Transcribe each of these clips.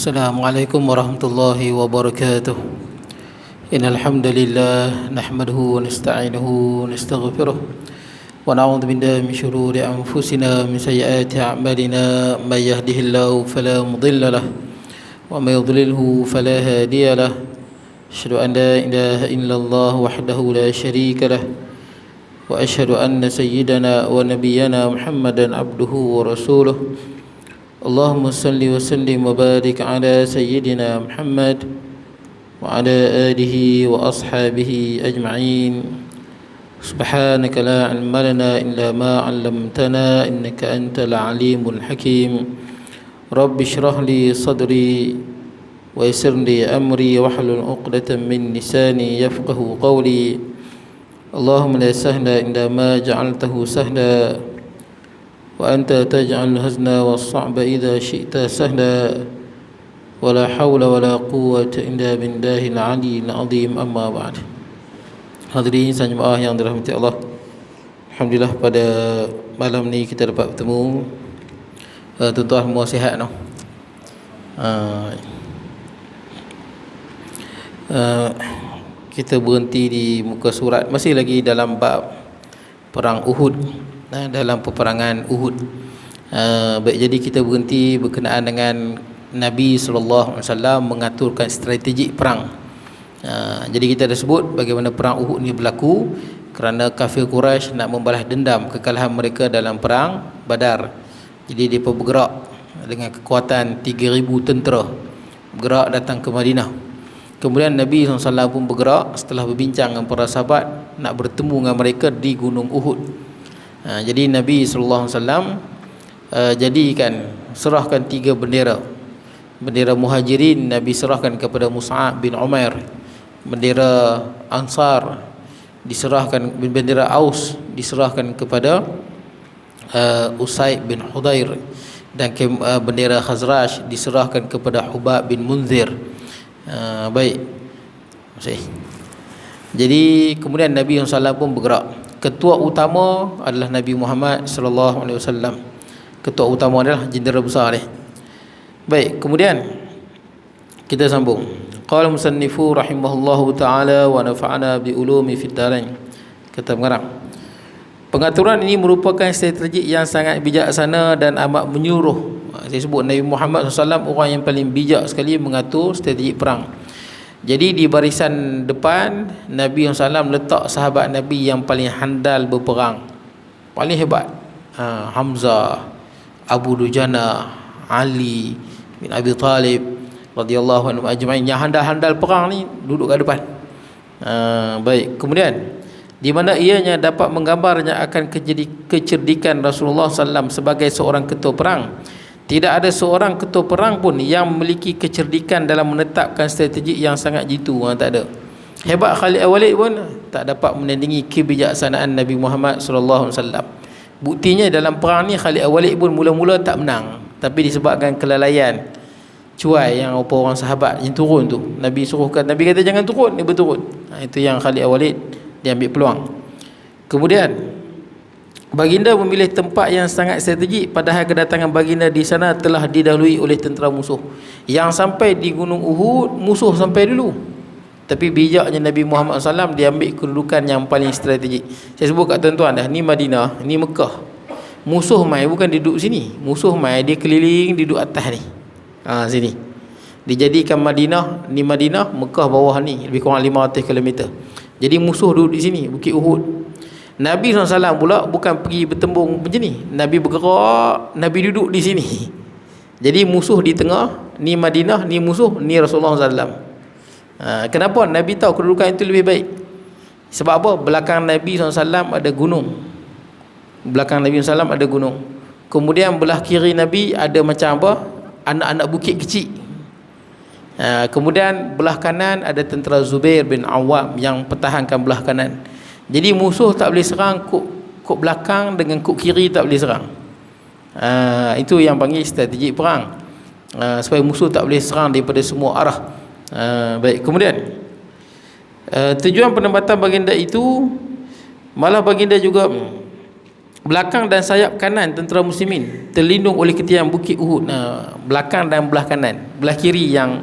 Assalamualaikum warahmatullahi wabarakatuh. Innal hamdalillah nahmaduhu wa nasta'inuhu wa nastaghfiruh wa na'udzu billahi min shururi anfusina min sayyiati a'malina may yahdihillahu fala mudilla lahu wa may yudlilhu fala hadiya lahu. Asyhadu an la ilaha illallah wahdahu la syarika lahu wa asyhadu anna sayyidana wa nabiyyana Muhammadan abduhu wa rasuluh. Allahumma salli wa sallim wa barik ala sayyidina Muhammad wa ala alihi wa ashabihi ajma'in. Subhanaka la ilma lana illa ma 'allamtana innaka antal alimul hakim. Rabbi shrah li sadri wa yassir li amri wahlul 'uqdatam min lisani yafqahu qawli. Allahumma la sahla illa ma ja'altahu sahla wa anta taj'al hazna was-sa'ba idza syi'ta sahla wa la hawla wa la quwwata illa billahil 'aliyyil 'azim. Amma ba'd. Hadirin jemaah yang dirahmati Allah, alhamdulillah pada malam ni kita dapat bertemu. Tuan-tuan semua sihat no? Kita berhenti di muka surat, masih lagi dalam bab perang Uhud, dalam peperangan Uhud. Baik, jadi kita berhenti berkenaan dengan Nabi SAW mengaturkan strategi perang. Jadi kita dah sebut bagaimana perang Uhud ni berlaku kerana kafir Quraisy nak membalas dendam kekalahan mereka dalam perang Badar. Jadi mereka bergerak dengan kekuatan 3,000 tentera, bergerak datang ke Madinah. Kemudian Nabi SAW pun bergerak setelah berbincang dengan para sahabat nak bertemu dengan mereka di Gunung Uhud. Jadi Nabi SAW serahkan 3 bendera. Bendera Muhajirin Nabi serahkan kepada Mus'ab bin Umair. Bendera Ansar diserahkan, bendera Aus diserahkan kepada Usaid bin Hudair, dan bendera Khazraj diserahkan kepada Hubab bin Munzir. Baik. Jadi kemudian Nabi SAW pun bergerak. Ketua utama adalah Nabi Muhammad sallallahu alaihi wasallam. Ketua utama adalah jendera besar dia. Baik, kemudian kita sambung. Qala musannifu rahimahullahu taala wa nafa'ana bi ulumi fid darain. Kata pengarang, pengaturan ini merupakan strategi yang sangat bijaksana dan amat menyuruh. Saya sebut Nabi Muhammad SAW orang yang paling bijak sekali mengatur strategi perang. Jadi di barisan depan Nabi SAW letak sahabat Nabi yang paling handal berperang, paling hebat. Hamzah, Abu Dujana, Ali bin Abi Talib radhiyallahu anhu ajma'in, yang handal-handal perang ni duduk kat depan. Baik, kemudian di mana ianya dapat menggambarnya akan kecerdikan Rasulullah SAW sebagai seorang ketua perang. Tidak ada seorang ketua perang pun yang memiliki kecerdikan dalam menetapkan strategi yang sangat jitu. Tak ada. Hebat Khalid Al-Walid pun tak dapat menandingi kebijaksanaan Nabi Muhammad SAW. Buktinya dalam perang ni Khalid Al-Walid pun mula-mula tak menang, tapi disebabkan kelalaian cuai yang orang sahabat yang turun tu. Nabi suruhkan, Nabi kata jangan turun, dia berturun. Itu yang Khalid Al-Walid dia ambil peluang. Kemudian baginda memilih tempat yang sangat strategik, padahal kedatangan baginda di sana telah didahului oleh tentera musuh. Yang sampai di Gunung Uhud, musuh sampai dulu. Tapi bijaknya Nabi Muhammad SAW, dia ambil kedudukan yang paling strategik. Saya sebut kat tuan-tuan dah, ni Madinah, ni Mekah. Musuh mai bukan duduk sini. Musuh mai dia keliling duduk atas ni. Sini. Dijadikan Madinah, ni Madinah, Mekah bawah ni, lebih kurang 500 km. Jadi musuh duduk di sini, Bukit Uhud. Nabi SAW pula bukan pergi bertembung macam ni. Nabi bergerak, Nabi duduk di sini. Jadi musuh di tengah, ni Madinah, ni musuh, ni Rasulullah SAW. Kenapa Nabi tahu kedudukan itu lebih baik? Sebab apa? Belakang Nabi SAW ada gunung. Belakang Nabi SAW ada gunung. Kemudian belah kiri Nabi ada macam apa? Anak-anak bukit kecil. Kemudian belah kanan ada tentera Zubair bin Awam yang pertahankan belah kanan. Jadi musuh tak boleh serang kuk belakang dengan kuk kiri tak boleh serang. Itu yang panggil strategi perang. Supaya musuh tak boleh serang daripada semua arah. Baik, kemudian tujuan penempatan baginda itu, malah baginda juga belakang dan sayap kanan tentera muslimin terlindung oleh ketiak bukit Uhud. Belakang dan belah kanan, belah kiri yang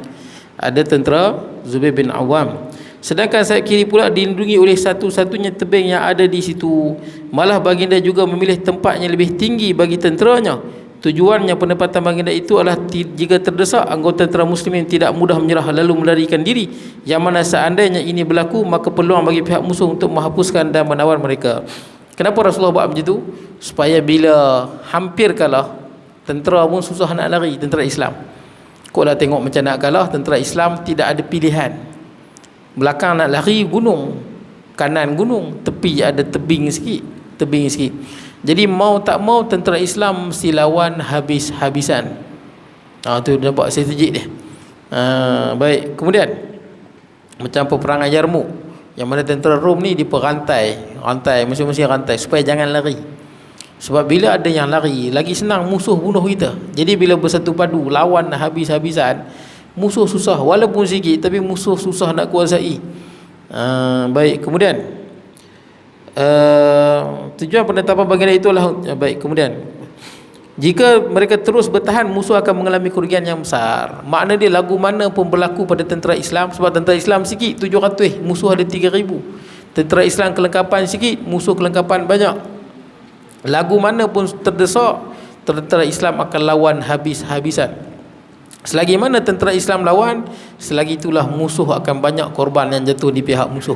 ada tentera Zubair bin Awam, sedangkan sayap kiri pula dilindungi oleh satu-satunya tebing yang ada di situ. Malah baginda juga memilih tempat yang lebih tinggi bagi tenteranya. Tujuannya penempatan baginda itu adalah jika terdesak anggota tentera muslimin tidak mudah menyerah lalu melarikan diri, yang mana seandainya ini berlaku maka peluang bagi pihak musuh untuk menghapuskan dan menawan mereka. Kenapa Rasulullah buat macam itu? Supaya bila hampir kalah, tentera pun susah nak lari, tentera Islam. Kau dah tengok macam nak kalah, tentera Islam tidak ada pilihan. Belakang nak lari gunung, kanan gunung, tepi ada tebing sikit. Jadi mau tak mau tentera Islam mesti lawan habis-habisan. Tu nampak strategik dia. Baik, kemudian macam peperangan Yarmouk, yang mana tentera Rom ni rantai masing-masing rantai supaya jangan lari. Sebab bila ada yang lari, lagi senang musuh bunuh kita. Jadi bila bersatu padu lawan habis-habisan, musuh susah, walaupun sikit tapi musuh susah nak kuasai. Baik, kemudian tujuan penetapan baginda itulah baik. Kemudian jika mereka terus bertahan, musuh akan mengalami kerugian yang besar. Makna dia lagu mana pun berlaku pada tentera Islam. Sebab tentera Islam sikit 700, musuh ada 3000. Tentera Islam kelengkapan sikit, musuh kelengkapan banyak. Lagu mana pun terdesak, tentera Islam akan lawan habis-habisan. Selagi mana tentera Islam lawan, selagi itulah musuh akan banyak korban yang jatuh di pihak musuh.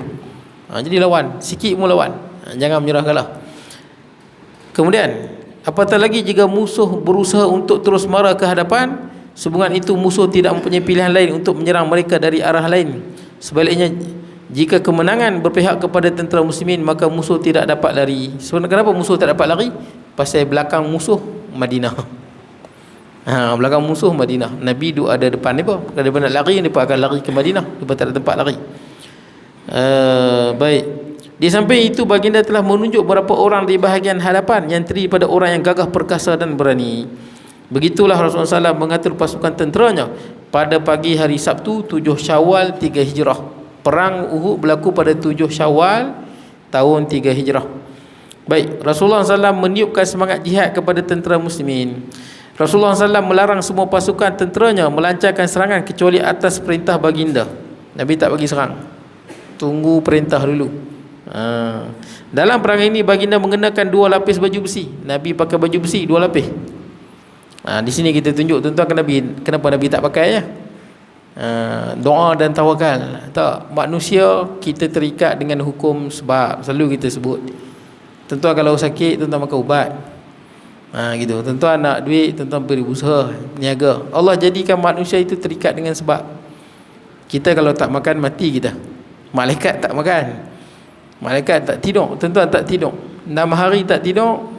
Jadi lawan, sikit pun lawan, jangan menyerah kalah. Kemudian apatah lagi jika musuh berusaha untuk terus marah ke hadapan, sehubungan itu musuh tidak mempunyai pilihan lain untuk menyerang mereka dari arah lain. Sebaliknya, jika kemenangan berpihak kepada tentera muslimin, maka musuh tidak dapat lari. Sebenarnya kenapa musuh tak dapat lari? Pasal belakang musuh Madinah. Belakang musuh Madinah. Nabi duduk ada depan mereka. Kalau mereka nak lari, mereka akan lari ke Madinah. Mereka tak ada tempat lari. Baik. Di samping itu, baginda telah menunjuk beberapa orang di bahagian hadapan yang terdiri pada orang yang gagah perkasa dan berani. Begitulah Rasulullah SAW mengatur pasukan tenteranya pada pagi hari Sabtu 7 Syawal 3 Hijrah. Perang Uhud berlaku pada 7 Syawal tahun 3 Hijrah. Baik, Rasulullah SAW meniupkan semangat jihad kepada tentera muslimin. Rasulullah SAW melarang semua pasukan tenteranya melancarkan serangan kecuali atas perintah baginda. Nabi tak bagi serang, tunggu perintah dulu. Dalam perang ini baginda mengenakan 2 lapis baju besi. Nabi pakai baju besi 2 lapis. Di sini kita tunjuk tuan-tuan kenapa Nabi tak pakai ya. Doa dan tawakal. Tak, manusia kita terikat dengan hukum sebab, selalu kita sebut. Tuan-tuan kalau sakit, tuan-tuan makan ubat. Gitu. Tuan-tuan nak duit, tuan-tuan beri usaha, niaga. Allah jadikan manusia itu terikat dengan sebab. Kita kalau tak makan, mati kita. Malaikat tak makan, malaikat tak tidur, tuan-tuan tak tidur 6 hari tak tidur,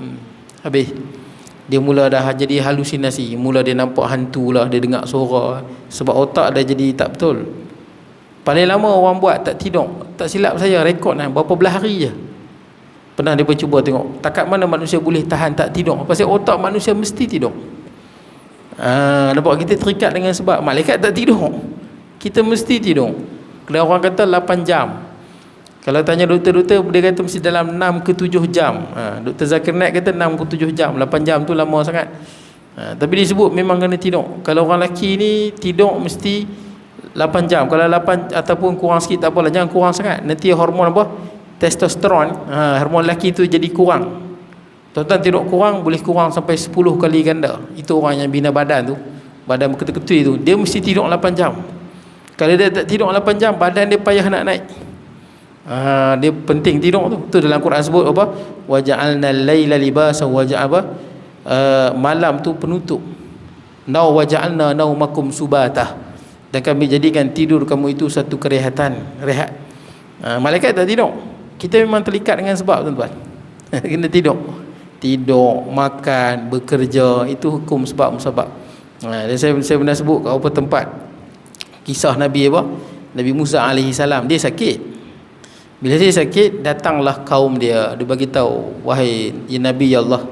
habis. Dia mula dah jadi halusinasi, mula dia nampak hantu lah, dia dengar suara. Sebab otak dah jadi tak betul. Paling lama orang buat tak tidur, tak silap saya rekod berapa belah hari je. Pernah dia cuba tengok takat mana manusia boleh tahan tak tidur. Pasal otak manusia mesti tidur. Nampak kita terikat dengan sebab. Malaikat tak tidur, kita mesti tidur. Kalau orang kata 8 jam, kalau tanya doktor-doktor, dia kata mesti dalam 6 ke 7 jam. Dr. Zakir Naik kata 6 ke 7 jam. 8 jam tu lama sangat. Tapi disebut memang kena tidur. Kalau orang lelaki ni tidur mesti 8 jam. Kalau 8 ataupun kurang sikit tak apalah, jangan kurang sangat. Nanti hormon apa? Testosteron, hormon lelaki tu jadi kurang. Tuan-tuan tidur kurang, boleh kurang sampai 10 kali ganda. Itu orang yang bina badan tu, badan berketul-ketul tu, dia mesti tidur 8 jam. Kalau dia tak tidur 8 jam, badan dia payah nak naik. Dia penting tidur tu. Tu dalam Quran sebut apa? Wa ja'alna al-laila libasan wa ja'aba, malam tu penutup. Nau wa ja'alna naumakum subata, dan kami jadikan tidur kamu itu satu kerehatan, rehat. Malaikat tak tidur. Kita memang terikat dengan sebab, tuan-tuan. Kena tidur, makan, bekerja, itu hukum sebab musabab. Dan saya pernah sebut kat apa tempat kisah Nabi apa? Nabi Musa alaihi salam, dia sakit. Bila dia sakit, datanglah kaum dia bagi tahu, wahai ya Nabi ya Allah,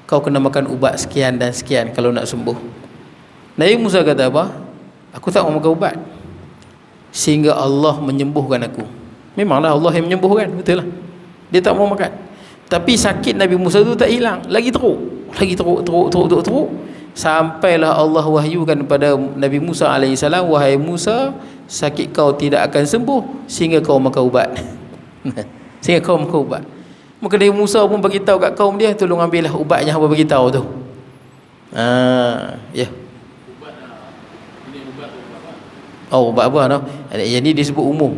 kau kena makan ubat sekian dan sekian kalau nak sembuh. Nabi Musa kata apa? Aku tak mau makan ubat sehingga Allah menyembuhkan aku. Memanglah Allah yang menyembuhkan, betul lah. Dia tak mau makan. Tapi sakit Nabi Musa tu tak hilang, lagi teruk, sampailah Allah wahyukan kepada Nabi Musa alaihissalam, wahai Musa, sakit kau tidak akan sembuh sehingga kau makan ubat. Sehingga kau makan ubat. Maka Nabi Musa pun bagi tahu kat kaum dia, tolong ambillah ubat yang hangpa bagi tahu tu. Ya. Oh, ubat apa noh? Jadi disebut umum.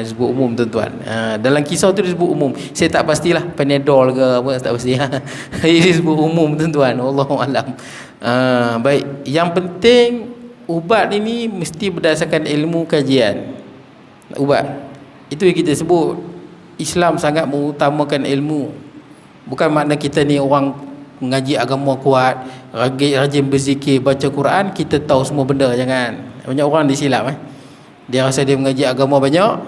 Disebut umum tuan-tuan. Dalam kisah tu disebut umum. Saya tak pastilah Panadol ke apa, tak pasti. Ini disebut umum tuan-tuan. Wallahu alam. Baik, yang penting ubat ini mesti berdasarkan ilmu kajian. Ubat itu yang kita sebut Islam sangat mengutamakan ilmu. Bukan makna kita ni orang mengaji agama kuat, rajin berzikir, baca Quran, kita tahu semua benda. Jangan. Banyak orang disilap. Dia rasa dia mengaji agama banyak,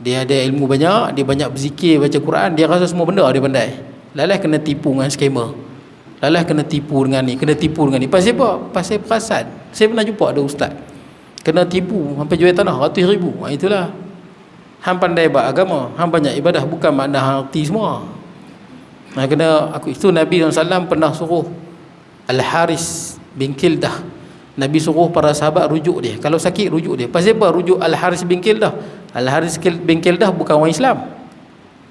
dia ada ilmu banyak, dia banyak berzikir, baca Quran, dia rasa semua benda dia pandai. Lalas kena tipu dengan skamer. Lalas kena tipu dengan ni, kena tipu dengan ni. Pasal apa? Pasal perasan. Saya pernah jumpa ada ustaz kena tipu sampai jual tanah ratus ribu. Itulah. Hang pandai buat agama, hang banyak ibadah, bukan makna hang arti semua. Kena aku itu Nabi SAW pernah suruh Al-Haris bin Kildah. Nabi suruh para sahabat rujuk dia. Kalau sakit rujuk dia. Pasal apa rujuk Al-Haris bin Kildah? Al-Haris bin Kildah bukan orang Islam,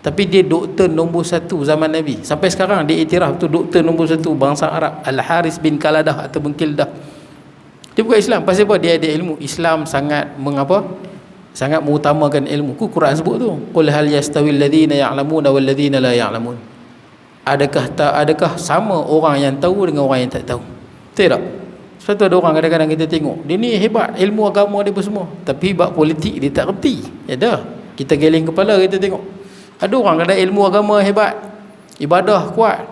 tapi dia doktor nombor 1 zaman Nabi. Sampai sekarang dia iktiraf tu doktor nombor 1 bangsa Arab. Al-Haris bin Kaladah atau bin Kildah. Dia bukan Islam. Pasal apa? Dia ada ilmu. Islam sangat sangat mengutamakan ilmu. Quran sebut tu. Qul hal yastawil ladzina ya'lamuna wal ladzina la ya'lamun. Adakah sama orang yang tahu dengan orang yang tak tahu? Tidak. Sebab tu ada orang kadang-kadang kita tengok dia ni hebat ilmu agama dia semua, tapi bab politik dia tak reti. Ya dah, kita geleng kepala kita tengok. Ada orang kadang ilmu agama hebat, ibadah kuat,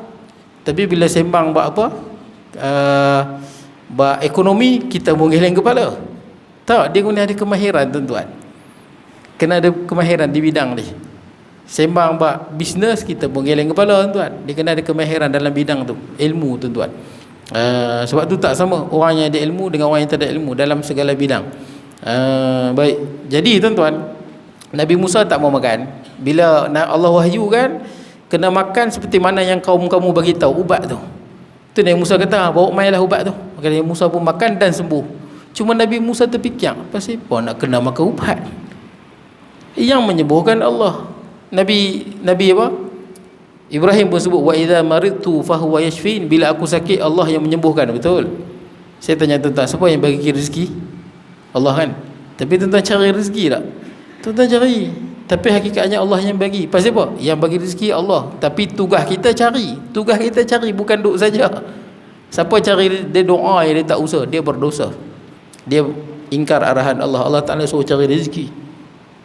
tapi bila sembang bab apa, bab ekonomi, kita pun geleng kepala. Tak, dia kena ada kemahiran tuan-tuan. Kena ada kemahiran di bidang dia. Sembang bab bisnes, kita pun geleng kepala tuan-tuan. Dia kena ada kemahiran dalam bidang tu, ilmu tuan-tuan. Sebab tu tak sama orang yang ada ilmu dengan orang yang tak ada ilmu dalam segala bidang. Baik, jadi tuan-tuan, Nabi Musa tak mau makan. Bila Allah wahyu kan, kena makan seperti mana yang kaum-kamu bagi tahu ubat tu. Tu Nabi Musa kata, bawa mailah ubat tu. Maka Nabi Musa pun makan dan sembuh. Cuma Nabi Musa terfikir, pasal apa nak kena makan ubat yang menyembuhkan Allah? Nabi apa? Ibrahim pun sebut, wa idza maridtu fahuwa yashfin, bila aku sakit Allah yang menyembuhkan. Betul. Saya tanya tuan-tuan, siapa yang bagi rezeki? Allah kan. Tapi tuan-tuan cari rezeki tak? Tuan-tuan cari. Tapi hakikatnya Allah yang bagi. Pasal apa? Yang bagi rezeki Allah. Tapi tugas kita cari, bukan duduk saja. Siapa cari dia doa yang dia tak usah, dia berdosa. Dia ingkar arahan Allah. Allah Taala suruh cari rezeki.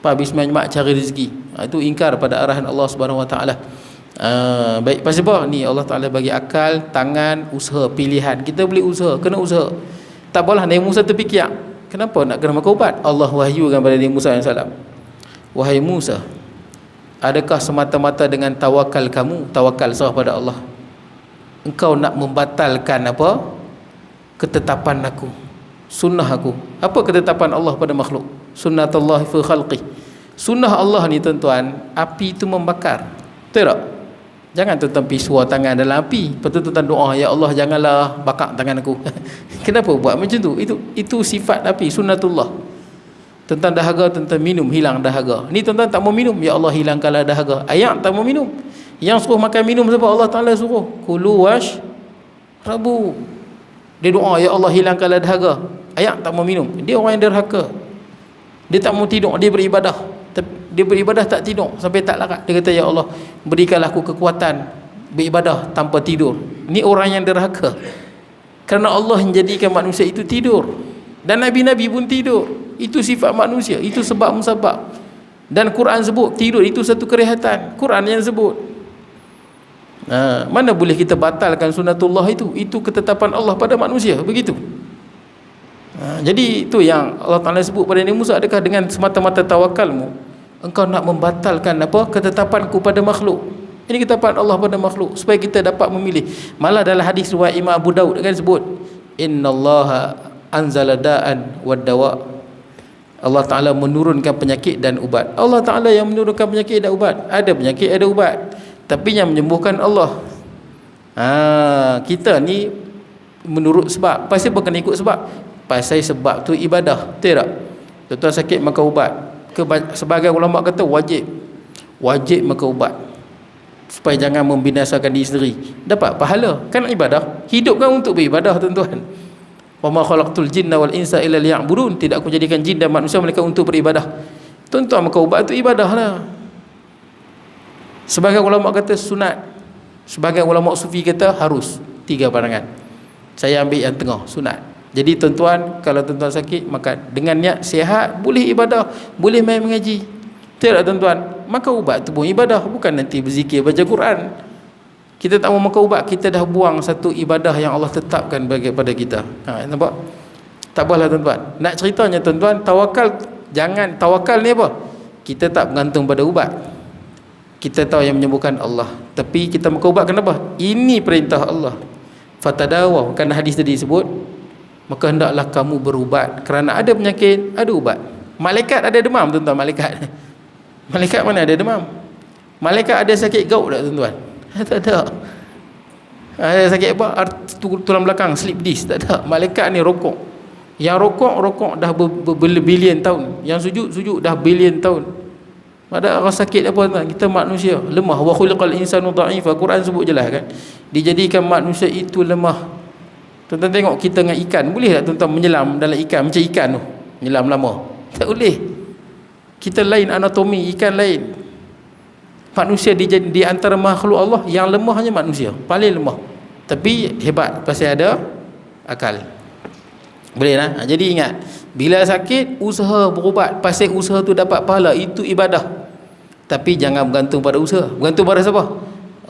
Pak habis mak cari rezeki. Itu ingkar pada arahan Allah Subhanahu Wa Taala. Baik, pasal apa? Ni Allah Ta'ala bagi akal, tangan, usaha, pilihan. Kita boleh usaha, kena usaha. Tak apalah Nabi Musa terfikir, kenapa nak kena makan ubat? Allah wahyukan pada Nabi Musa AS, wahai Musa, adakah semata-mata dengan tawakal kamu, tawakal serah pada Allah, engkau nak membatalkan apa? Ketetapan aku, sunnah aku. Apa ketetapan Allah pada makhluk? Sunnatullah fi khalqih. Sunnah Allah ni tuan-tuan, api itu membakar. Betul tak? Jangan tuan-tuan pergi suar tangan dalam api, lepas tu tuan-tuan doa, ya Allah janganlah bakar tangan aku. Kenapa buat macam tu? Itu sifat api, sunnatullah. Tuan-tuan dahaga, tuan-tuan minum, hilang dahaga. Ni tuan-tuan tak mau minum, ya Allah hilangkanlah dahaga. Ayat tak mau minum. Yang suruh makan minum sebab Allah Ta'ala suruh, kulu wash rabu. Dia doa, ya Allah hilangkanlah dahaga. Ayat tak mau minum. Dia orang yang derhaka. Dia tak mau tidur, dia beribadah. Dia beribadah tak tidur sampai tak larat. Dia kata, ya Allah berikanlah aku kekuatan beribadah tanpa tidur. Ni orang yang derhaka, kerana Allah menjadikan manusia itu tidur. Dan Nabi-Nabi pun tidur. Itu sifat manusia, itu sebab musabab. Dan Quran sebut tidur itu satu kerehatan. Quran yang sebut. Mana boleh kita batalkan sunatullah itu? Itu ketetapan Allah pada manusia, begitu. Jadi itu yang Allah Ta'ala sebut pada Nabi Musa, adakah dengan semata-mata tawakalmu engkau nak membatalkan apa? Ketetapanku pada makhluk. Ini ketetapan Allah pada makhluk, supaya kita dapat memilih. Malah dalam hadis riwayat Imam Abu Daud kan sebut, innallaha anzala da'an wad dawa. Allah Ta'ala menurunkan penyakit dan ubat. Allah Ta'ala yang menurunkan penyakit dan ubat. Ada penyakit, ada ubat. tapi yang menyembuhkan Allah. Kita ni menurut sebab. Pasal bukan ikut sebab. Pasal sebab tu ibadah. Betul tak? Tuan-tuan sakit makan ubat. Sebagai ulama kata wajib makan ubat supaya jangan membinasakan diri sendiri, dapat pahala. Kan ibadah. Hidup kan untuk beribadah, tuan-tuan. Wa ma khalaqtul jinna wal insa illa liya'budun. Tidak aku jadikan jin dan manusia mereka untuk beribadah. Tuan-tuan, makan ubat tu ibadah lah. Sebagai ulama kata sunat, sebagai ulama sufi kata harus. 3 pandangan. Saya ambil yang tengah, sunat. Jadi tuan-tuan, kalau tuan-tuan sakit, makan dengan niat sihat, boleh ibadah, boleh main mengaji. Betul tak tuan-tuan? Makan ubat tu pun ibadah, bukan nanti berzikir baca Quran. Kita tak mau makan ubat, kita dah buang satu ibadah yang Allah tetapkan pada kita. Nampak? Tak apalah tuan-tuan. Nak ceritanya tuan-tuan, jangan tawakal ni apa? Kita tak bergantung pada ubat. Kita tahu yang menyembuhkan Allah, tapi kita makan ubat kenapa? Ini perintah Allah. Fatadawaw, kan hadis tadi sebut, maka hendaklah kamu berubat kerana ada penyakit, ada ubat. Malaikat ada demam, tuan-tuan. Malaikat mana ada demam? Malaikat ada sakit gout tak, tuan-tuan? Tak ada. Ada sakit apa? Tulang belakang, slip disc, tak ada. Malaikat ni rokok. Yang rokok dah berbilion tahun. Yang sujud dah bilion tahun. Ada rasa sakit apa, tuan? Kita manusia lemah. Wa khuliqal insanu dha'ifa. Quran sebut jelas kan. Dijadikan manusia itu lemah. Tuan-tuan tengok kita dengan ikan. Boleh tak tuan-tuan menyelam dalam ikan macam ikan tu? Menyelam lama. Tak boleh. Kita lain anatomi, ikan lain. Manusia di antara makhluk Allah yang lemahnya manusia, paling lemah. Tapi hebat pasal ada akal. Boleh lah. Jadi ingat, bila sakit usaha berubat, pasal usaha tu dapat pahala, itu ibadah. Tapi jangan bergantung pada usaha. Bergantung pada siapa?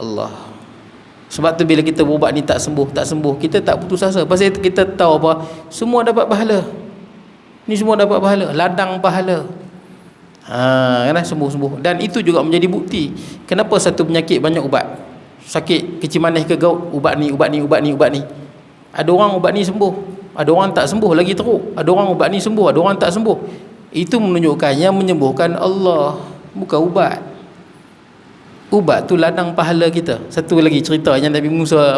Allah. Sebab tu bila kita berubat ni tak sembuh, kita tak putus asa. Pasal kita tahu apa? Semua dapat pahala. Ni semua dapat pahala, ladang pahala. Kan sembuh-sembuh. Dan itu juga menjadi bukti kenapa satu penyakit banyak ubat. Sakit kecil manis ke gout, ubat ni. Ada orang ubat ni sembuh, ada orang tak sembuh lagi teruk. Ada orang ubat ni sembuh, ada orang tak sembuh. Itu menunjukkan yang menyembuhkan Allah, bukan ubat. Ubat tu ladang pahala kita. Satu lagi cerita yang Nabi Musa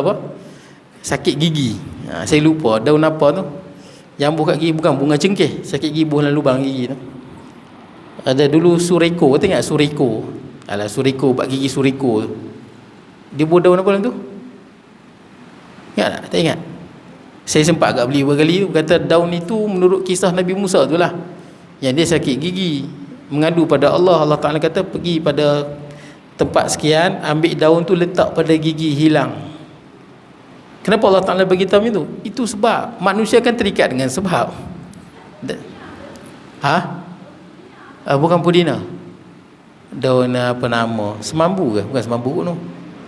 sakit gigi. Saya lupa daun apa tu yang buka gigi, bukan bunga cengkeh. Sakit gigi dalam lubang gigi tu. Ada dulu suriko, kata ingat suriko? Alah, suriko, ubat gigi suriko tu. Dia buat daun apa dalam tu? Ingat tak? Tak ingat? Saya sempat agak beli berkali tu. Kata daun itu menurut kisah Nabi Musa tu lah, yang dia sakit gigi, mengadu pada Allah. Allah Ta'ala kata pergi pada tempat sekian, ambil daun tu letak pada gigi, hilang. Kenapa Allah Ta'ala bagi tahu itu? Itu sebab manusia kan terikat dengan sebab. Bukan pudina. Daun apa nama? Semambu ke? Bukan semambu tu.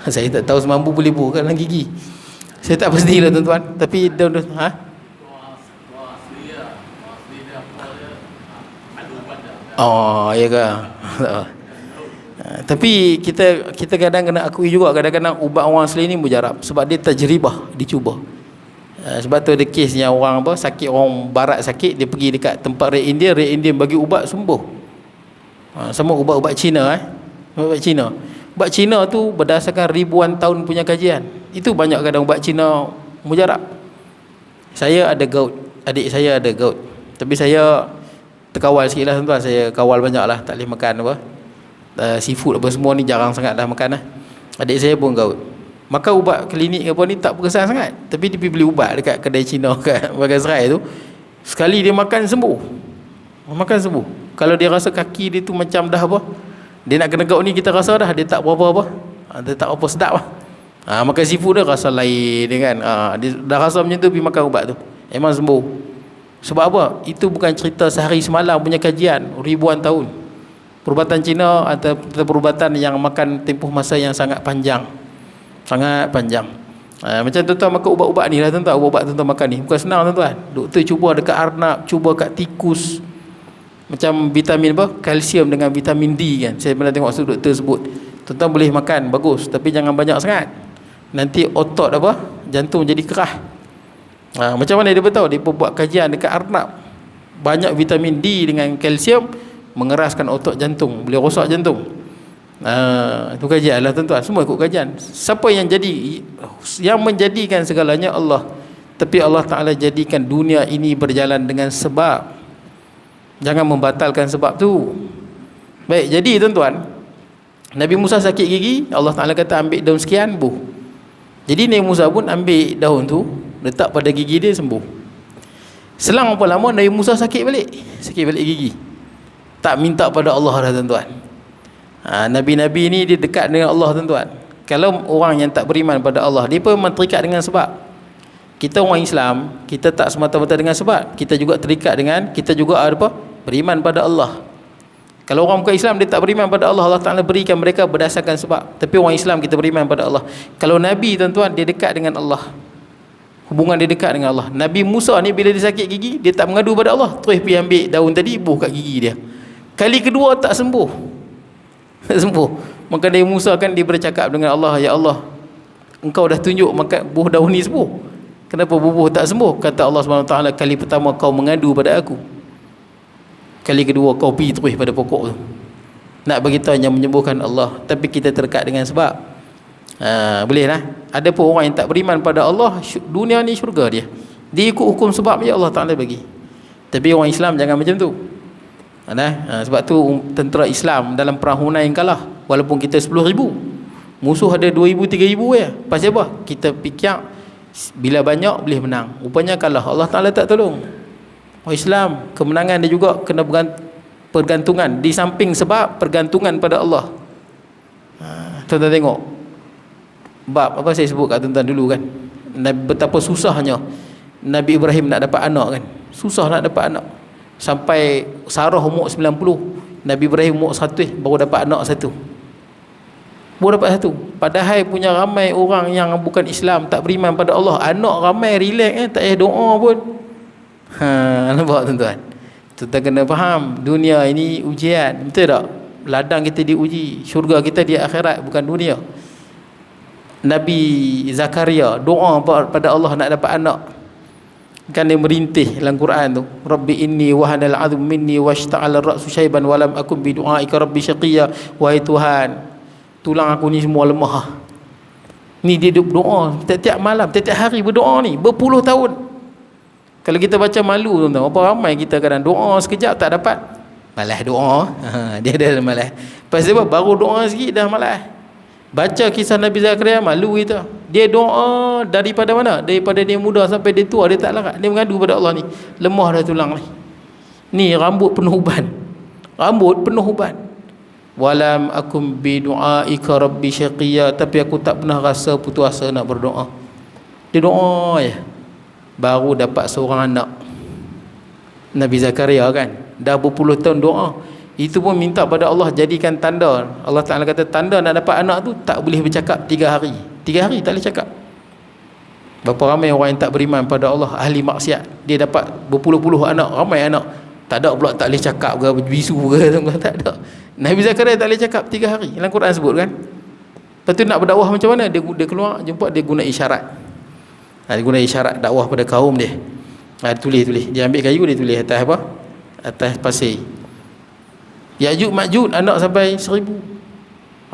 Saya tak tahu semambu boleh buat dalam gigi. Saya tak pastilah tuan-tuan. Tapi daun ya ke? Tapi kita kadang kena akui juga, kadang-kadang ubat orang asli ni mujarab sebab dia tajribah, dicuba. Sebab tu ada kes yang orang sakit, orang barat sakit, dia pergi dekat tempat Red Indian bagi ubat sembuh. Sama ubat-ubat Cina Ubat Cina tu berdasarkan ribuan tahun punya kajian. Itu banyak kadang ubat Cina mujarab. Saya ada gout, adik saya ada gout, tapi saya terkawal sikit lah tuan-tuan. Saya kawal banyak lah, tak boleh makan seafood apa semua ni, jarang sangat dah makan lah. Adik saya pun gout. Maka ubat klinik apa ni tak berkesan sangat, tapi dia pergi beli ubat dekat kedai Cina kat Bagan Serai tu. Sekali dia makan sembuh. Kalau dia rasa kaki dia tu macam dah dia nak kena gout ni, kita rasa dah dia tak berapa dia tak apa sedap lah. Makan seafood dia rasa lain kan. Dia dah rasa macam tu, pergi makan ubat tu, memang sembuh. Sebab apa? Itu bukan cerita sehari semalam punya kajian, ribuan tahun. Perubatan Cina atau perubatan yang makan tempoh masa yang sangat panjang. Macam tuan-tuan makan ubat-ubat ni lah tuan-tuan. Ubat tuan-tuan makan ni bukan senang tuan-tuan. Doktor cuba dekat arnab, cuba kat tikus. Macam vitamin kalsium dengan vitamin D kan. Saya pernah tengok doktor sebut, tuan-tuan boleh makan, bagus, tapi jangan banyak sangat. Nanti otot jantung jadi kerah. Macam mana dia beritahu? Dia buat kajian dekat arnab. Banyak vitamin D dengan kalsium mengeraskan otot jantung, boleh rosak jantung. Itu kajian lah tuan-tuan, semua ikut kajian. Siapa yang menjadikan segalanya? Allah. Tapi Allah Ta'ala jadikan dunia ini berjalan dengan sebab. Jangan membatalkan sebab tu. Baik, jadi tuan-tuan, Nabi Musa sakit gigi, Allah Ta'ala kata ambil daun sekian, buh. Jadi Nabi Musa pun ambil daun tu, letak pada gigi dia, sembuh. Selang apa lama Nabi Musa sakit balik gigi. Tak minta pada Allah dah tuan-tuan. Nabi-Nabi ni dia dekat dengan Allah tuan-tuan. Kalau orang yang tak beriman pada Allah, dia pun memang terikat dengan sebab. Kita orang Islam, kita tak semata-mata dengan sebab, kita juga terikat dengan, kita juga apa? Beriman pada Allah. Kalau orang bukan Islam, dia tak beriman pada Allah, Allah Ta'ala berikan mereka berdasarkan sebab. Tapi orang Islam, kita beriman pada Allah. Kalau Nabi tuan-tuan, dia dekat dengan Allah, hubungan dia dekat dengan Allah. Nabi Musa ni bila dia sakit gigi, dia tak mengadu pada Allah, terus pergi ambil daun tadi, buh kat gigi dia. Kali kedua tak sembuh. Tak sembuh. Maka Nabi Musa kan dia bercakap dengan Allah, ya Allah, engkau dah tunjuk maka buah daun ni sembuh, kenapa bubuh tak sembuh? Kata Allah SWT, kali pertama kau mengadu pada aku, kali kedua kau pergi terus pada pokok tu. Nak beritahu yang menyembuhkan Allah. Tapi kita terdekat dengan sebab. Boleh lah. Ada pun orang yang tak beriman pada Allah, dunia ni syurga dia, dia ikut hukum sebab ya Allah Ta'ala bagi. Tapi orang Islam jangan macam tu. Sebab tu tentera Islam dalam perang Hunain kalah. Walaupun kita 10,000, musuh ada 2,000, 3,000 ya. Pasal apa? Kita fikir bila banyak boleh menang, rupanya kalah. Allah Ta'ala tak tolong. Orang Islam, kemenangan dia juga kena pergantungan. Di samping sebab, pergantungan pada Allah. Tuan-tuan tengok bab apa saya sebut kat tuan-tuan dulu kan, betapa susahnya Nabi Ibrahim nak dapat anak kan. Susah nak dapat anak. Sampai Sarah umur 90, Nabi Ibrahim umur 100 baru dapat anak satu. Baru dapat satu. Padahal punya ramai orang yang bukan Islam, tak beriman pada Allah, anak ramai relax tak payah doa pun. Nampak tuan-tuan? Kita kena faham, dunia ini ujian, betul tak? Ladang kita diuji, syurga kita di akhirat, bukan dunia. Nabi Zakaria doa pada Allah nak dapat anak. Kan dia merintih dalam Quran tu, Rabbi inni wahanal azm minni washta'ala ar-ra'su syaiban wa lam akun bi du'aika rabbi syaqiyya. Wahai Tuhan, tulang aku ni semua lemah. Ni dia duduk doa tiap-tiap malam, tiap-tiap hari berdoa ni berpuluh tahun. Kalau kita baca malu tuan-tuan, apa ramai kita kadang doa sekejap tak dapat, malas doa. Dia ada malas. Pasal apa? Baru doa sikit dah malas. Baca kisah Nabi Zakaria, malu kita. Dia doa daripada mana? Daripada dia muda sampai dia tua, dia tak larat. Dia mengadu pada Allah ni, lemah dah tulang ni. Ni rambut penuh uban. Rambut penuh uban. Walam akum bi du'aika rabbi syaqiyya, tapi aku tak pernah rasa putus asa nak berdoa. Dia doa je, baru dapat seorang anak. Nabi Zakaria kan dah berpuluh tahun doa. Itu pun minta pada Allah jadikan tanda. Allah Ta'ala kata tanda nak dapat anak tu tak boleh bercakap 3 hari. 3 hari tak boleh cakap. Berapa ramai orang yang tak beriman pada Allah, ahli maksiat, dia dapat berpuluh-puluh anak, ramai anak, tak ada pula tak boleh cakap ke, bisu ke, tak ada. Nabi Zakaria tak boleh cakap 3 hari. Dalam Quran sebut kan. Lepas tu nak berdakwah macam mana? Dia keluar jumpa, dia guna isyarat. Dia guna isyarat dakwah pada kaum dia. Tulis. Dia ambil kayu, dia tulis atas apa? Atas pasir. Ya'juj Ma'juj anak sampai 1,000.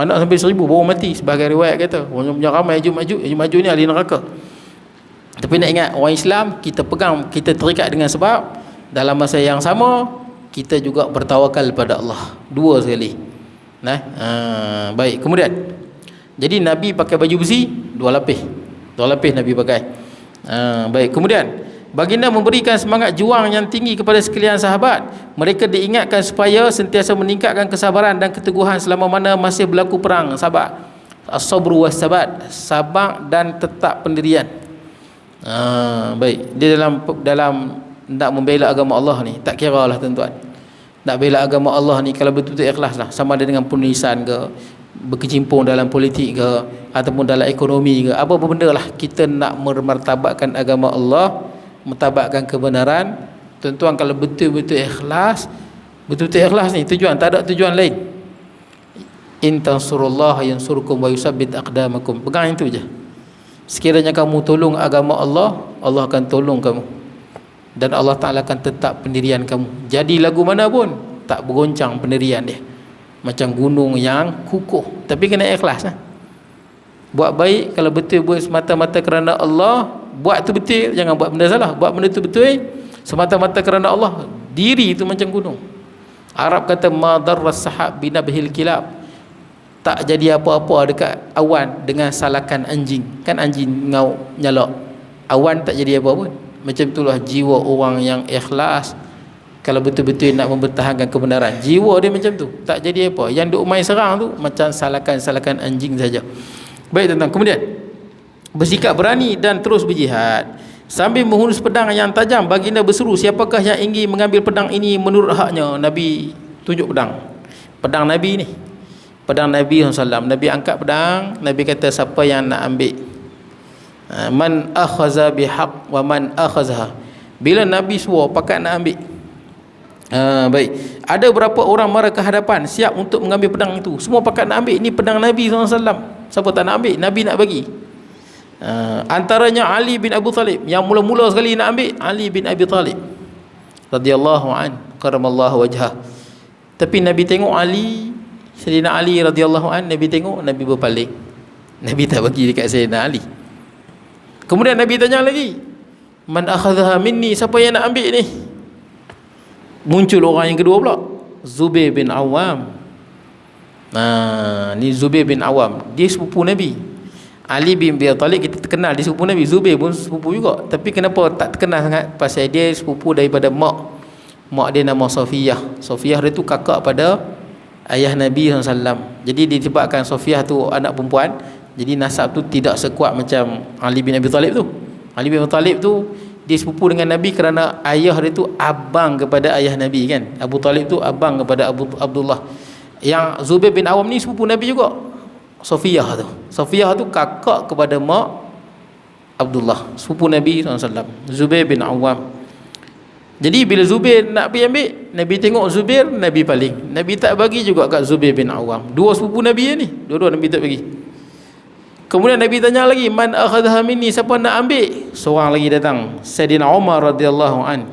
Anak sampai 1,000 baru mati. Sebagai riwayat kata, orang yang ramai Ya'juj Ma'juj. Ya'juj Ma'juj ni ahli neraka. Tapi nak ingat, orang Islam kita pegang, kita terikat dengan sebab. Dalam masa yang sama kita juga bertawakal pada Allah. Dua sekali. Baik, kemudian jadi Nabi pakai baju besi 2 lapis. 2 lapis Nabi pakai. Baik, kemudian baginda memberikan semangat juang yang tinggi kepada sekalian sahabat. Mereka diingatkan supaya sentiasa meningkatkan kesabaran dan keteguhan selama mana masih berlaku perang. Sabar, as-sabru was-sabat, sabar dan tetap pendirian. Baik, dia dalam nak membela agama Allah ni, tak kira lah tuan-tuan. Nak bela agama Allah ni kalau betul-betul ikhlas lah, sama ada dengan penulisan ke, berkecimpung dalam politik ke, ataupun dalam ekonomi ke, apa benda lah, kita nak memartabatkan agama Allah, mentabakkan kebenaran. Tuan-tuan kalau betul-betul ikhlas, ni tujuan, tak ada tujuan lain. In tansurullah yansurkum wa yusabbit aqdamakum. Pegang itu je. Sekiranya kamu tolong agama Allah, Allah akan tolong kamu, dan Allah Ta'ala akan tetap pendirian kamu. Jadi lagu mana pun tak bergoncang pendirian dia. macam gunung yang kukuh. Tapi kena ikhlas lah. Buat baik kalau betul buat semata-mata kerana Allah, buat tu betul, jangan buat benda salah. Buat benda tu betul semata-mata kerana Allah. Diri itu macam gunung. Arab kata ma darras sahab binabhil kilab. Tak jadi apa-apa dekat awan dengan salakan anjing. Kan anjing ngau nyalak. Awan tak jadi apa pun. Macam itulah jiwa orang yang ikhlas. Kalau betul-betul nak mempertahankan kebenaran, jiwa dia macam tu, tak jadi apa. Yang duk main serang tu macam salakan-salakan anjing saja. Baik tuan-tuan, kemudian bersikap berani dan terus berjihad sambil menghunus pedang yang tajam. Baginda berseru, siapakah yang ingin mengambil pedang ini menurut haknya? Nabi tunjuk pedang Nabi ni, pedang Nabi SAW. Nabi angkat pedang, Nabi kata siapa yang nak ambil, man akhaza bihaq wa man akhazaha. Bila Nabi suruh pakat nak ambil, baik, ada berapa orang mara ke hadapan siap untuk mengambil pedang itu. Semua pakat nak ambil. Ini pedang Nabi SAW. Siapa tak nak ambil? Nabi nak bagi. Antaranya Ali bin Abu Talib. Yang mula-mula sekali nak ambil Ali bin Abi Talib radhiyallahu an, karamallahu wajhah. Tapi Nabi tengok Ali, Sayyidina Ali radhiyallahu an, Nabi tengok, Nabi berpaling. Nabi tak bagi dekat Sayyidina Ali. Kemudian Nabi tanya lagi, man akhadhaha minni, siapa yang nak ambil ni? Muncul orang yang kedua pula, Zubair bin Awam. Ni Zubair bin Awam, dia sepupu Nabi. Ali bin Abi Talib kita terkenal dia sepupu Nabi, Zubair pun sepupu juga. Tapi kenapa tak terkenal sangat? Pasal dia sepupu daripada mak dia nama Safiyah. Safiyah dia tu kakak pada ayah Nabi SAW. Jadi disebabkan Safiyah tu anak perempuan, jadi nasab tu tidak sekuat macam Ali bin Abi Talib tu. Ali bin Abi Talib tu dia sepupu dengan Nabi kerana ayah dia tu abang kepada ayah Nabi kan. Abu Talib tu abang kepada Abdullah. Yang Zubair bin Awam ni sepupu Nabi juga. Safiyah tu kakak kepada mak Abdullah, sepupu Nabi SAW, Zubair bin Awam. Jadi bila Zubair nak pergi ambil, Nabi tengok Zubair, Nabi paling. Nabi tak bagi juga kat Zubair bin Awam. Dua sepupu Nabi ni, dua-dua Nabi tak bagi. Kemudian Nabi tanya lagi, man akhadha minni, siapa nak ambil? Seorang lagi datang, Sayyidina Umar radhiyallahu an.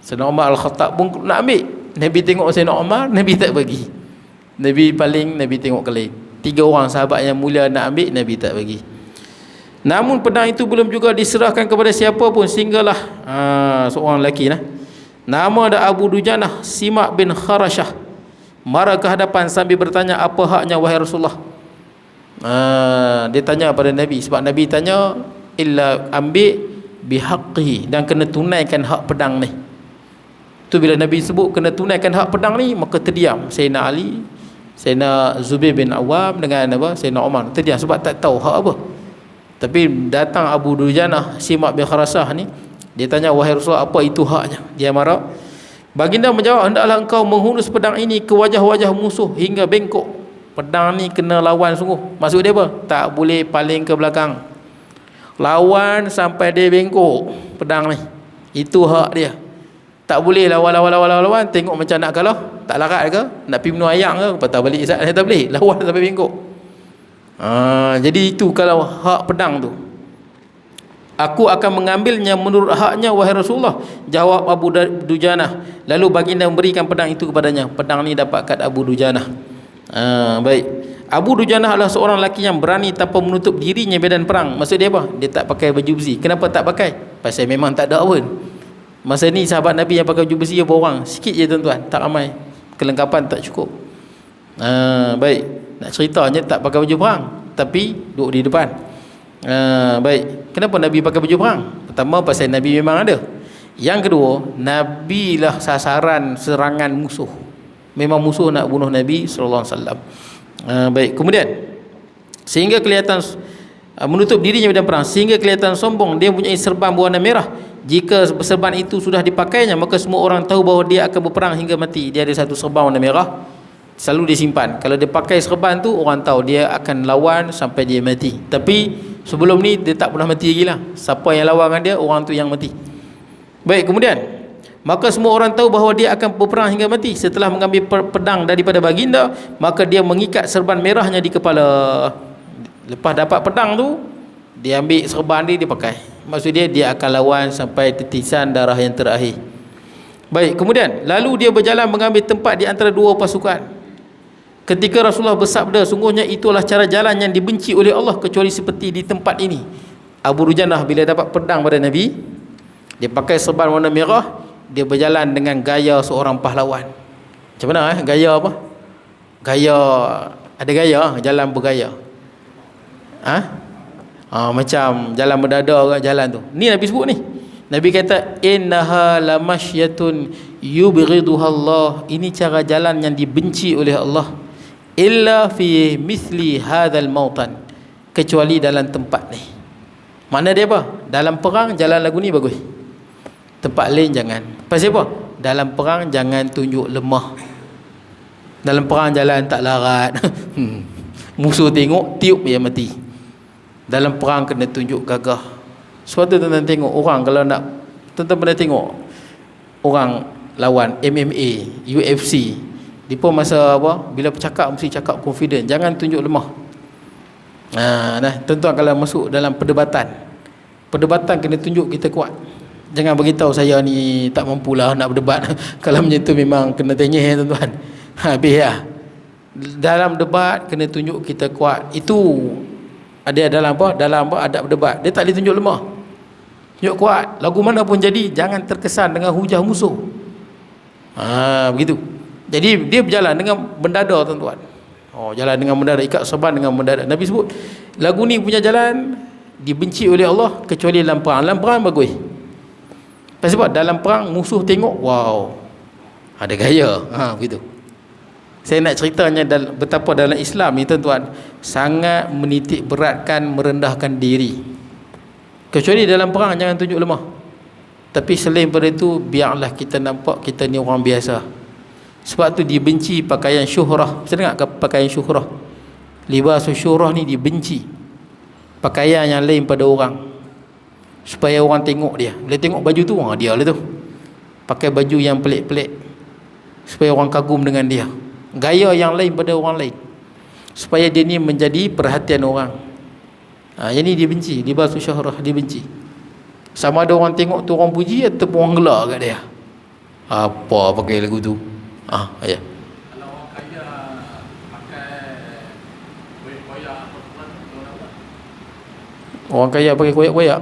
Sayyidina Umar Al-Khattab pun nak ambil. Nabi tengok Sayyidina Umar, Nabi tak bagi. Nabi paling, Nabi tengok ke lain. 3 orang sahabat yang mulia nak ambil, Nabi tak bagi. Namun pedang itu belum juga diserahkan kepada siapa pun sehinggalah seorang lelaki nama dia Abu Dujanah Simak bin Kharashah mara ke hadapan sambil bertanya, apa haknya wahai Rasulullah? Dia tanya pada Nabi, sebab Nabi tanya illa ambil bihaqqihi, dan kena tunaikan hak pedang ni. Tu bila Nabi sebut kena tunaikan hak pedang ni, maka terdiam Sayyidina Ali, Sayyidina Zubair bin Awam dengan Sayyidina Umar terdiam sebab tak tahu hak apa. Tapi datang Abu Dujanah Simak bin Kharashah ni, dia tanya, wahai Rasulullah, apa itu haknya? Dia marah. Baginda menjawab, hendaklah engkau menghunus pedang ini ke wajah-wajah musuh hingga bengkok. Pedang ni kena lawan sungguh. Maksud dia apa? Tak boleh paling ke belakang, lawan sampai dia bengkok pedang ni. Itu hak dia. Tak boleh lawan, tengok macam nak kalah, tak larat ke, nak pergi minum ayam ke, patah balik Ustaz, tak boleh, lawan sampai bengkok. Jadi itu kalau hak pedang tu. Aku akan mengambilnya menurut haknya wahai Rasulullah, jawab Abu Dujanah. Lalu baginda memberikan pedang itu kepadanya. Pedang ni dapat kat Abu Dujanah. Baik. Abu Dujanah adalah seorang lelaki yang berani tanpa menutup dirinya medan perang. Maksud dia apa? Dia tak pakai baju besi. Kenapa tak pakai? Pasal memang tak ada pun. Masa ni sahabat Nabi yang pakai baju besi apa orang? Sikit je tuan-tuan, tak ramai. Kelengkapan tak cukup. Baik. Nak ceritanya tak pakai baju perang, tapi duduk di depan. Baik. Kenapa Nabi pakai baju perang? Pertama, pasal Nabi memang ada. Yang kedua, Nabi lah sasaran serangan musuh. Memang musuh nak bunuh Nabi SAW. Baik. Kemudian, sehingga kelihatan menutup dirinya medan perang, sehingga kelihatan sombong. Dia mempunyai serban berwarna merah. Jika serban itu sudah dipakainya, maka semua orang tahu bahawa dia akan berperang hingga mati. Dia ada satu serban warna merah, selalu disimpan. Kalau dia pakai serban tu, orang tahu dia akan lawan sampai dia mati. Tapi sebelum ni dia tak pernah mati lagi lah. Siapa yang lawan dengan dia, orang tu yang mati. Baik, kemudian maka semua orang tahu bahawa dia akan berperang hingga mati. Setelah mengambil pedang daripada baginda, maka dia mengikat serban merahnya di kepala. Lepas dapat pedang tu, dia ambil serban dia pakai. Maksud dia akan lawan sampai tetisan darah yang terakhir. Baik, kemudian lalu dia berjalan mengambil tempat di antara dua pasukan. Ketika Rasulullah bersabda, sungguhnya itulah cara jalan yang dibenci oleh Allah kecuali seperti di tempat ini. Abu Dujanah bila dapat pedang pada Nabi, dia pakai serban warna merah, dia berjalan dengan gaya seorang pahlawan. Macam mana gaya apa? Gaya, ada gaya, jalan bergaya. Macam jalan berdada orang jalan tu. Ni Nabi sebut ni. Nabi kata innaha lamasyatun yubghiduha Allah. Ini cara jalan yang dibenci oleh Allah. Illa fi mithli hadzal mautan, kecuali dalam tempat ni. Mana dia apa? Dalam perang jalan lagu ni bagus. Tempat lain jangan. Pasal apa? Dalam perang jangan tunjuk lemah. Dalam perang jalan tak larat. Musuh tengok tiup dia mati. Dalam perang kena tunjuk gagah. Sebab tu tuan-tuan tengok orang kalau nak, tuan-tuan pernah tengok orang lawan MMA, UFC, dia pun masa apa, bila bercakap mesti cakap confident, jangan tunjuk lemah. Tuan-tuan kalau masuk dalam perdebatan kena tunjuk kita kuat. Jangan beritahu saya ni tak mampulah nak berdebat. Kalau macam tu memang kena tengeh tuan-tuan. Habis lah. Dalam debat kena tunjuk kita kuat. Itu ada dalam apa adab berdebat. Dia tak boleh tunjuk lemah. Tunjuk kuat. Lagu mana pun jadi, jangan terkesan dengan hujah musuh. Begitu. Jadi dia berjalan dengan mendada tuan-tuan. Jalan dengan mendada, ikat serban dengan mendada. Nabi sebut lagu ni punya jalan dibenci oleh Allah kecuali dalam perang. Dalam perang bagus. Sebab dalam perang musuh tengok, wow, ada gaya. Begitu. Saya nak ceritanya betapa dalam Islam ni tuan-tuan sangat menitik beratkan merendahkan diri. Kecuali dalam perang jangan tunjuk lemah. Tapi selain pada itu, biarlah kita nampak kita ni orang biasa. Sebab tu dibenci pakaian syuhrah. Saya dengar pakaian syuhrah. Libas syuhrah ni dibenci. Pakaian yang lain pada orang, supaya orang tengok dia. Bila tengok baju tu, dia lah tu pakai baju yang pelik-pelik, supaya orang kagum dengan dia. Gaya yang lain pada orang lain, supaya dia ni menjadi perhatian orang. Yang ni dibenci. Libas syuhrah dibenci. Sama ada orang tengok tu orang puji ataupun orang gelak kat dia. Apa pakai lagu tu? Ya. Kalau orang kaya pakai koyak-koyak apa pun, Orang kaya pakai koyak-koyak,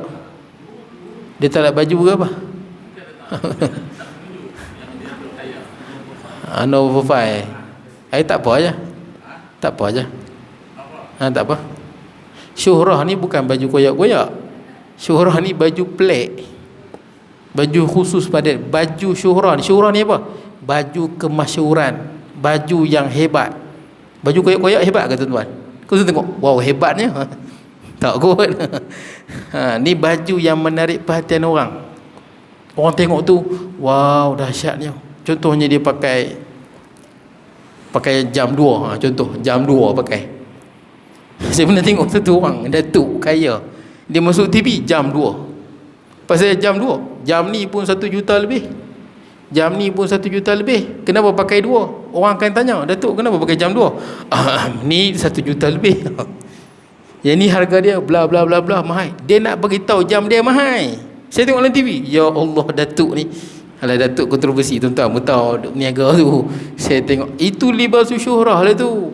dia tak ada baju ke apa? No overfire. Tak apa aja. Tak apa aja. Tak apa. Syuhrah ni bukan baju koyak-koyak. Syuhrah ni baju pelik. Baju khusus pada baju syuhrah ni. Syuhrah ni apa? Baju kemasyhuran, baju yang hebat. Baju koyak-koyak hebat ke tuan-tuan? Kau tengok, wow hebatnya. Tak kot. Ni baju yang menarik perhatian orang. Orang tengok tu, wow dahsyatnya. Contohnya dia pakai jam 2. Contoh jam 2 pakai. Saya pernah tengok satu orang datuk kaya, dia masuk TV jam 2. Pasal jam 2, jam ni pun 1 juta lebih. Jam ni pun 1 juta lebih. Kenapa pakai 2? Orang akan tanya, datuk kenapa pakai jam 2? Ni 1 juta lebih. Yang ni harga dia bla bla bla bla mahal. Dia nak bagi tahu jam dia mahal. Saya tengok dalam TV, ya Allah, datuk ni. Alah, datuk kontroversi tuan-tuan, tahu niaga tu. Saya tengok itu libas syuhrah lah tu.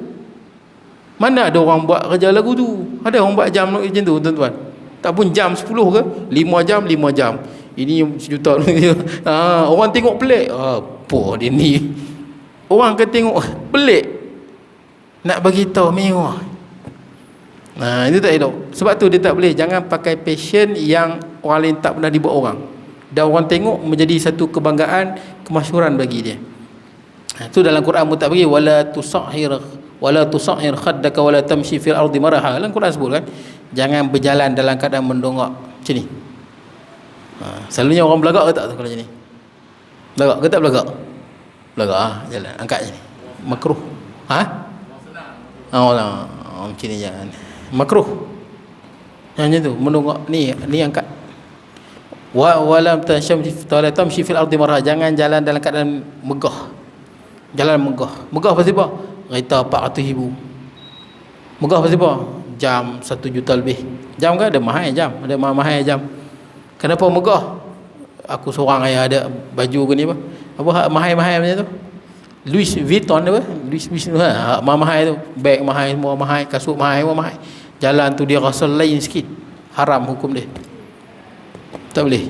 Mana ada orang buat kerja lagu tu? Ada orang buat jam macam tu tuan-tuan? Tak pun jam 10 ke? 5 jam, 5 jam. Ini sejuta. Orang tengok pelik. Apa dia ni? Orang akan tengok pelik, nak bagi tahu mewah. Itu tak elok. Sebab tu dia tak boleh. Jangan pakai fashion yang orang lain tak pernah dibuat orang, dan orang tengok menjadi satu kebanggaan, kemasyhuran bagi dia. Itu dalam Quran pun tak bagi, wala tusahhir khaddaka wala tamshi fil ardi maraha. Dalam Quran sebut kan, jangan berjalan dalam keadaan mendongak macam ni. Selalunya orang belagak ke tak tu kalau macam ni? Belagak ke tak belagak? Belagak jalan angkat je ni. Makruh. Macam ni jangan. Makruh. Macam tu mendongak ni angkat. Walam tamshi fil ardi marha. Jangan jalan dalam keadaan megah. Jalan megah. Megah pasal apa? Kereta 400,000. Megah pasal apa? Jam 1 juta lebih. Jam kan ada mahal jam, ada mahal jam. Kenapa megah? Aku seorang yang ada baju ke ni apa mahal-mahal macam tu. Louis Vuitton apa? Louis Vuitton mahal tu. Beg mahal, semua mahal, kasut mahal, semua mahal. Jalan tu dia rasa lain sikit. Haram hukum dia. Tak boleh.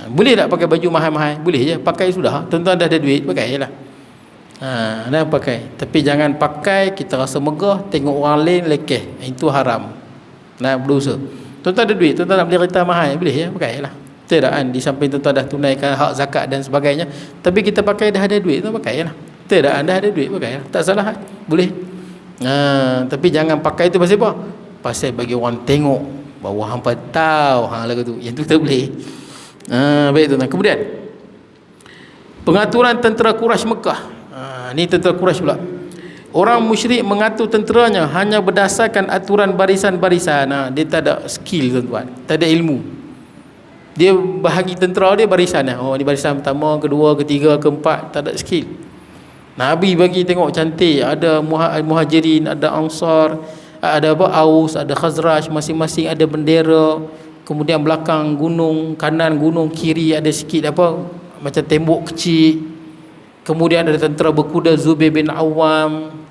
Boleh tak pakai baju mahal-mahal? Boleh je, pakai sudah. Tuan-tuan dah ada duit, pakai je lah. Dah pakai. Tapi jangan pakai kita rasa megah, tengok orang lain lekeh. Itu haram. Berdosa. Tuan-tuan ada duit, tuan-tuan nak beli kereta mahal, boleh je, pakai je lah. Tidak kan, di samping tuan-tuan dah tunaikan hak zakat dan sebagainya, tapi kita pakai dah ada duit, tuan pakai je lah. Tidak kan, dah ada duit, pakai je lah. Tak salah, boleh. Tapi jangan pakai itu pasal apa? Pasal bagi orang tengok bahawa hampa tahu lagu tu. Yang tu tak boleh. Baik tuan-tuan. Kemudian pengaturan tentera Quraisy Mekah. Ni tentera Quraisy pula. Orang musyrik mengatur tenteranya hanya berdasarkan aturan barisan-barisan. Dia tak ada skill tuan-tuan, tak ada ilmu. Dia bahagi tentera dia barisan. Ni barisan pertama, kedua, ketiga, keempat, tak ada skill. Nabi bagi tengok cantik, ada Muhajirin, ada Ansar, ada Aus, ada Khazraj, masing-masing ada bendera. Kemudian belakang gunung, kanan gunung, kiri ada sikit macam tembok kecil. Kemudian ada tentera berkuda Zubair bin Awam.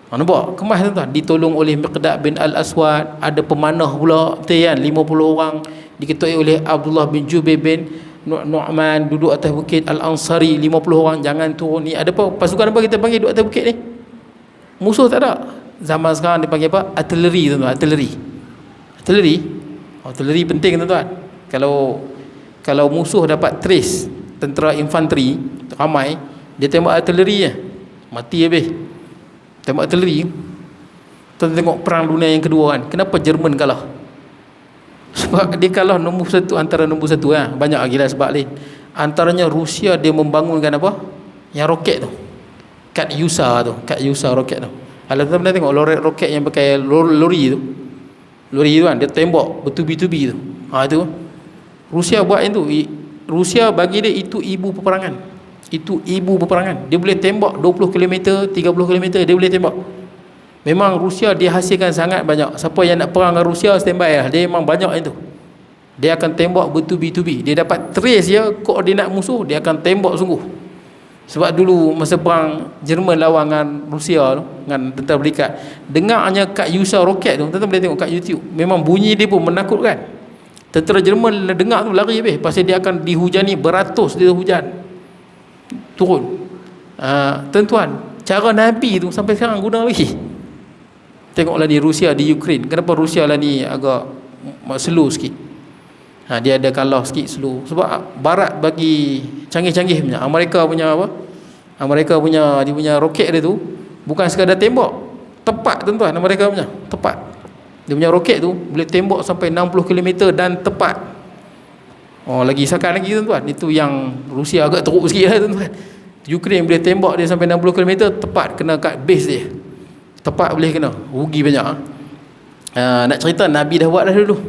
Nampak? Kemas tuan-tuan. Ditolong oleh Miqdad bin Al-Aswad. Ada pemanah pula, betul kan? 50 orang. Diketuai oleh Abdullah bin Jubair bin Nu'man, duduk atas bukit Al-Ansari, 50 orang. Jangan turun ni. Ada apa? Pasukan apa kita panggil duduk atas bukit ni? Musuh tak ada. Zaman sekarang dia panggil apa? Artileri tuan-tuan. Artileri penting tuan-tuan. Kalau musuh dapat trace tentera infanteri ramai, dia tembak artileri mati habis. Tembak artileri. Tuan tengok perang dunia yang kedua kan, kenapa Jerman kalah? Sebab dia kalah nombor satu antara nombor satu banyak lagi lah sebab lain. Antaranya Rusia, dia membangunkan apa? Yang roket tu, Katyusha roket tu. Kalau tuan-tuan tengok roket yang pakai lori tu kan, dia tembak bertubi-tubi tu. Itu Rusia buat yang tu. Rusia bagi dia itu ibu peperangan. Dia boleh tembak 20 km, 30 km dia boleh tembak. Memang Rusia dia hasilkan sangat banyak. Siapa yang nak perang dengan Rusia, standby lah. Dia memang banyak itu. Dia akan tembak bertubi-tubi. Dia dapat trace koordinat musuh, dia akan tembak sungguh. Sebab dulu masa perang Jerman lawan dengan Rusia tu, dengan tentera berikat, dengarnya Katyusha roket tu, tuan-tuan boleh tengok kat YouTube. Memang bunyi dia pun menakutkan. Tentera Jerman dengar tu lari habis. Pasal dia akan dihujani beratus dia hujan turun. Tuan-tuan, cara Nabi tu sampai sekarang guna lagi. Tengoklah ni Rusia di Ukraine. Kenapa Rusia lah ni agak slow sikit? Dia ada kalah sikit, slow. Sebab Barat bagi canggih-canggih punya. Amerika punya dia punya roket dia tu bukan sekadar tembak, tepat tuan-tuan. Amerika punya tepat. Dia punya roket tu boleh tembak sampai 60 km dan tepat. Lagi sakan lagi tuan-tuan. Itu yang Rusia agak teruk sikit lah tuan-tuan. Ukraine boleh tembak dia sampai 60 km tepat kena kat base dia. Tepat boleh kena. Rugi banyak. Nak cerita Nabi dah buat dah dulu.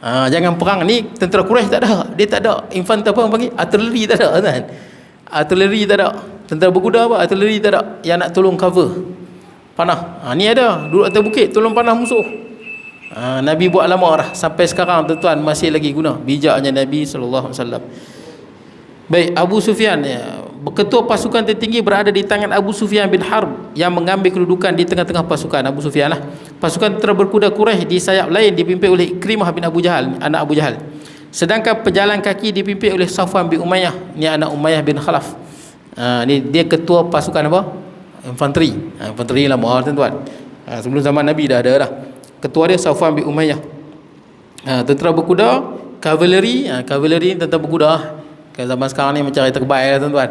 Jangan perang ni tentera Quraisy tak ada. Dia tak ada infanteri apa orang panggil? Artileri tak ada kan. Artileri tak ada. Tentera berkuda apa? Artileri tak ada. Yang nak tolong cover panah. Ni ada. Duduk atas bukit tolong panah musuh. Nabi buat lama dah. Sampai sekarang tuan-tuan masih lagi guna bijaknya Nabi sallallahu alaihi wasallam. Baik, Abu Sufyan ketua pasukan tertinggi berada di tangan Abu Sufyan bin Harb yang mengambil kedudukan di tengah-tengah pasukan. Abu Sufyan lah. Pasukan tentera berkuda Quraisy di sayap lain dipimpin oleh Ikrimah bin Abu Jahal, anak Abu Jahal. Sedangkan pejalan kaki dipimpin oleh Safwan bin Umayyah, ni anak Umayyah bin Khalaf. Ni dia ketua pasukan apa? Infanteri. Infanteri lama tuan-tuan. Sebelum zaman Nabi dah ada dah. Ketua dia Safwan bin Umayyah. Tentera berkuda, kavaleri tentera berkuda. Zaman sekarang ni macam kereta kebal lah tuan-tuan.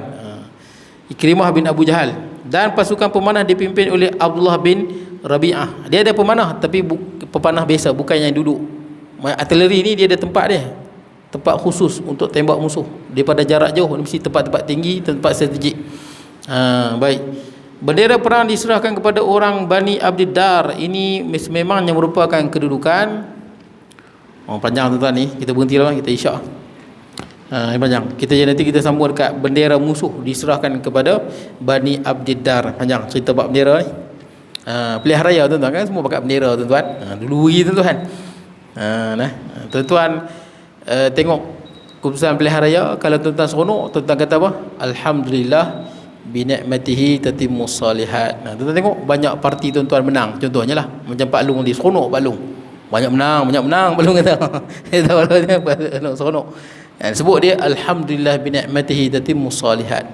Ikrimah bin Abu Jahal. Dan pasukan pemanah dipimpin oleh Abdullah bin Rabi'ah. Dia ada pemanah tapi pemanah biasa, bukan yang duduk. Artileri ni dia ada tempat dia, tempat khusus untuk tembak musuh. Daripada jarak jauh mesti tempat-tempat tinggi, tempat strategik. Baik. Bendera perang diserahkan kepada orang Bani Abdiddar. Ini memangnya merupakan kedudukan panjang tuan-tuan ni. Kita berhenti lah, kita isyak. Panjang. Nanti kita sambung dekat bendera musuh diserahkan kepada Bani Abdiddar. Panjang cerita bab bendera ni. Pilihan raya tuan-tuan kan semua pakai bendera tuan-tuan. Dulu lagi tuan-tuan. Tuan-tuan tengok keputusan pilihan raya, kalau tuan-tuan seronok, tuan-tuan kata apa? Alhamdulillah bi ni'matihi tatimmus salihat. Nah, tuan-tuan tengok banyak parti tuan-tuan menang. Contohnya lah macam Pak Long ni, seronok Pak Long. Banyak menang Pak Long kata. Kita kalau dia seronok. Sebut dia alhamdulillah bi ni'matihi tatimmus salihat.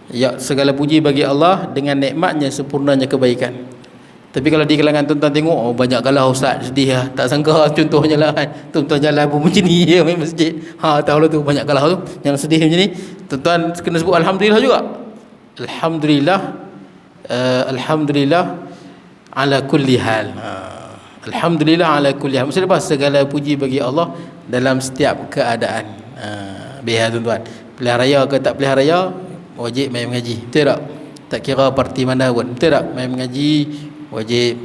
Ya, segala puji bagi Allah, dengan nikmatnya sempurnanya kebaikan. Tapi kalau di kalangan tuan-tuan tengok, oh banyak kalah ustaz, sedih lah. Tak sangka contohnya lah kan, tuan-tuan jalan pun macam ni je main masjid. Tahu lah tu banyak kalah tu, yang sedih macam ni. Tuan-tuan kena sebut alhamdulillah juga. Alhamdulillah, alhamdulillah ala kulli hal. Alhamdulillah ala kulli hal. Maksudnya apa? Segala puji bagi Allah dalam setiap keadaan. Biar tuan-tuan, pilihan raya ke tak pilihan raya, wajib main mengaji. Betul tak? Tak kira parti mana pun. Betul tak? Main mengaji wajib.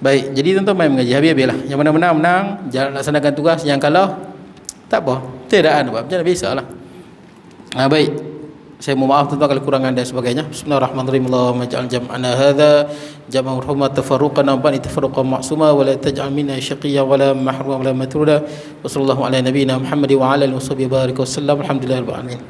Baik, jadi tuan-tuan main mengaji habis-habislah. Yang mana menang menang, jangan laksanakan tugas. Yang kalah tak apa. Betul tak? Macam mana biasalah. Baik. Saya mohon maaf tuan-tuan kalau kurangan dan sebagainya. Bismillahirrahmanirrahim. Allahumma ij'al jam'ana hadza jam'an marhuma tafarruqana ba'da tafarruqan ma'suma wa la taj'al minna shaqiyyan wa la mahruman wa la matruda. Wa sallallahu ala nabiyyina Muhammad wa ala alihi wa sahbihi wa sallam. Alhamdulillahirabbil alamin.